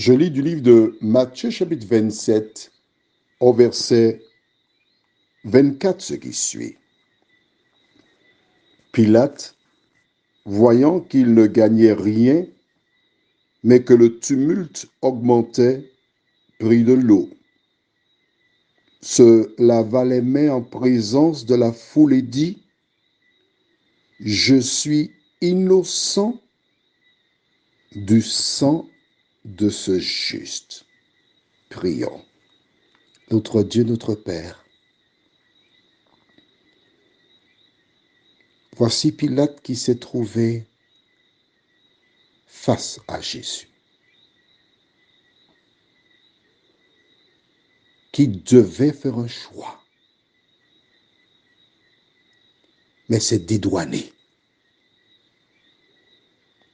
Je lis du livre de Matthieu chapitre 27 au verset 24 ce qui suit. Pilate, voyant qu'il ne gagnait rien, mais que le tumulte augmentait, prit de l'eau, se lava les mains en présence de la foule et dit, « Je suis innocent du sang de ce juste. » Prions. Notre Dieu, notre Père, voici Pilate qui s'est trouvé face à Jésus, qui devait faire un choix, mais s'est dédouané.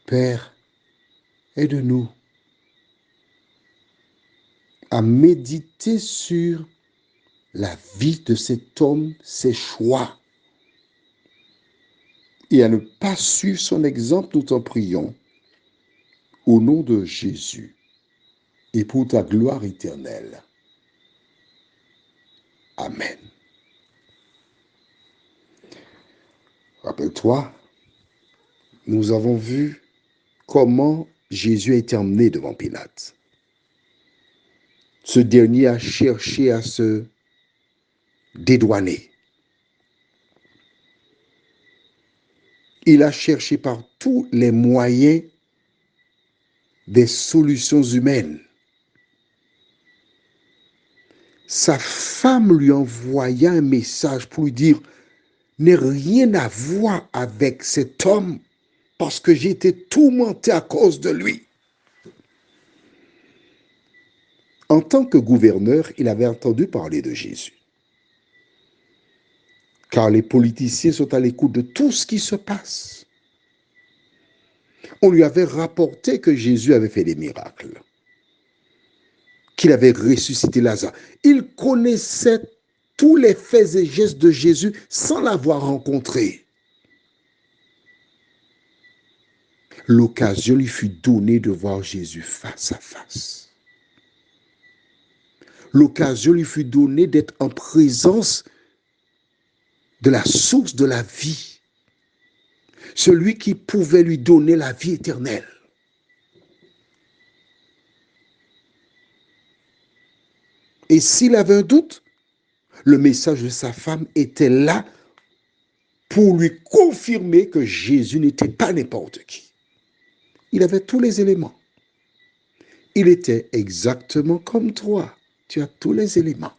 Père, aide-nous à méditer sur la vie de cet homme, ses choix, et à ne pas suivre son exemple, nous t'en prions, au nom de Jésus, et pour ta gloire éternelle. Amen. Rappelle-toi, nous avons vu comment Jésus a été emmené devant Pilate. Ce dernier a cherché à se dédouaner. Il a cherché par tous les moyens des solutions humaines. Sa femme lui envoya un message pour lui dire « N'ai rien à voir avec cet homme parce que j'ai été tourmenté à cause de lui. » En tant que gouverneur, il avait entendu parler de Jésus. Car les politiciens sont à l'écoute de tout ce qui se passe. On lui avait rapporté que Jésus avait fait des miracles, qu'il avait ressuscité Lazare. Il connaissait tous les faits et gestes de Jésus sans l'avoir rencontré. L'occasion lui fut donnée de voir Jésus face à face. L'occasion lui fut donnée d'être en présence de la source de la vie, celui qui pouvait lui donner la vie éternelle. Et s'il avait un doute, le message de sa femme était là pour lui confirmer que Jésus n'était pas n'importe qui. Il avait tous les éléments. Il était exactement comme toi. Tu as tous les éléments.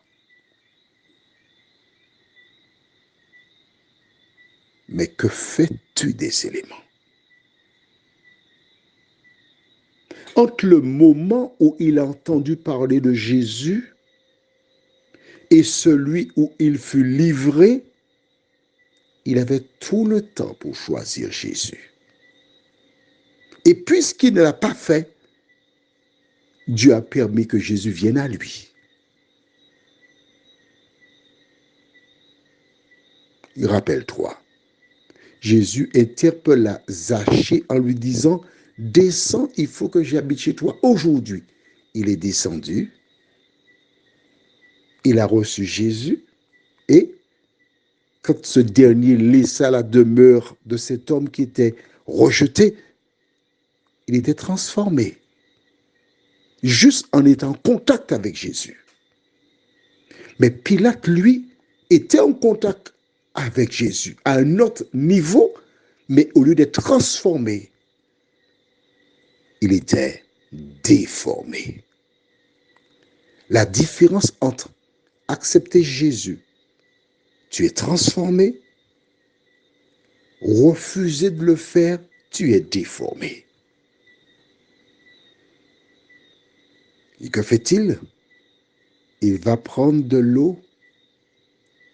Mais que fais-tu des éléments? Entre le moment où il a entendu parler de Jésus et celui où il fut livré, il avait tout le temps pour choisir Jésus. Et puisqu'il ne l'a pas fait, Dieu a permis que Jésus vienne à lui. Rappelle-toi, Jésus interpella Zachée en lui disant « Descends, il faut que j'habite chez toi aujourd'hui. » Il est descendu, il a reçu Jésus et quand ce dernier laissa la demeure de cet homme qui était rejeté, il était transformé, juste en étant en contact avec Jésus. Mais Pilate, lui, était en contact avec Jésus à un autre niveau, mais au lieu d'être transformé, il était déformé. La différence entre accepter Jésus, tu es transformé, refuser de le faire, tu es déformé. Et que fait-il? Il va prendre de l'eau,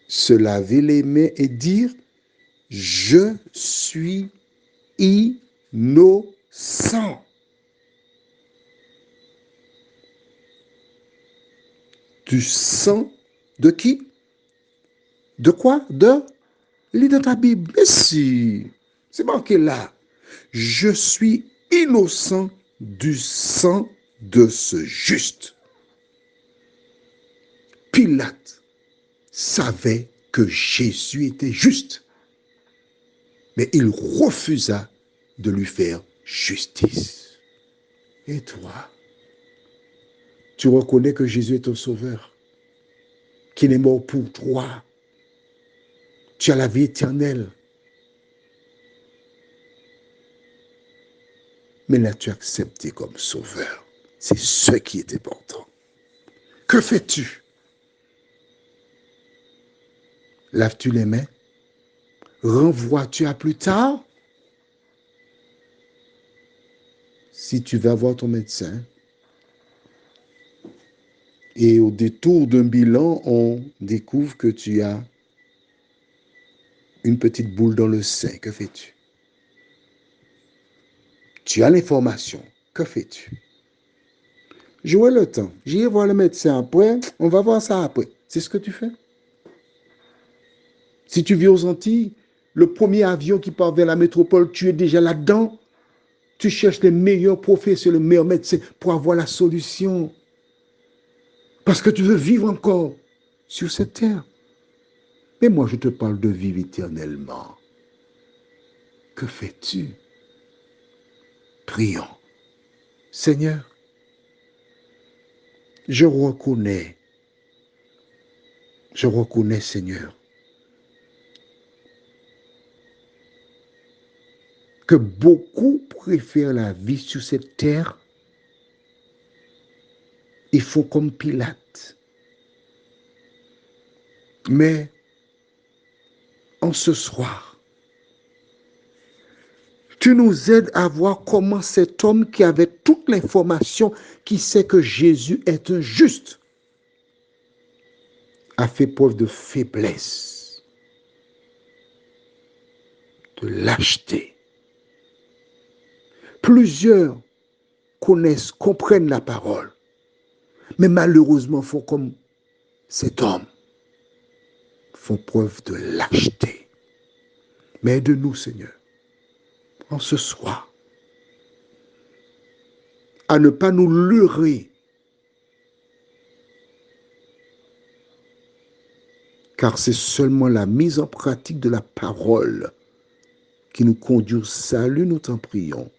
se laver les mains et dire « Je suis innocent. » Du sang de qui? De quoi? Lis dans ta Bible. Mais si, c'est marqué là. Je suis innocent du sang de ce juste. Pilate savait que Jésus était juste, mais il refusa de lui faire justice. Et toi, tu reconnais que Jésus est ton sauveur, qu'il est mort pour toi. Tu as la vie éternelle. Mais l'as-tu accepté comme sauveur? C'est ce qui est important. Que fais-tu? Laves-tu les mains? Renvoies-tu à plus tard? Si tu vas voir ton médecin et au détour d'un bilan, on découvre que tu as une petite boule dans le sein, que fais-tu? Tu as l'information, que fais-tu? Jouer le temps, j'irai voir le médecin après, on va voir ça après. C'est ce que tu fais? Si tu vis aux Antilles, le premier avion qui part vers la métropole, tu es déjà là-dedans. Tu cherches les meilleurs professeurs, les meilleurs médecins pour avoir la solution. Parce que tu veux vivre encore sur cette terre. Mais moi, je te parle de vivre éternellement. Que fais-tu? Prions. Seigneur, je reconnais, Seigneur, que beaucoup préfèrent la vie sur cette terre et font comme Pilate. Mais en ce soir, tu nous aides à voir comment cet homme qui avait toute l'information, qui sait que Jésus est un juste, a fait preuve de faiblesse, de lâcheté. Plusieurs connaissent, comprennent la parole, mais malheureusement font comme cet homme, font preuve de lâcheté. Mais aide-nous, Seigneur, en ce soir, à ne pas nous leurrer, car c'est seulement la mise en pratique de la parole qui nous conduit au salut, nous t'en prions.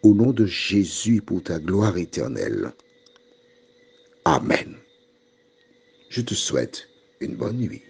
Au nom de Jésus, pour ta gloire éternelle. Amen. Je te souhaite une bonne nuit.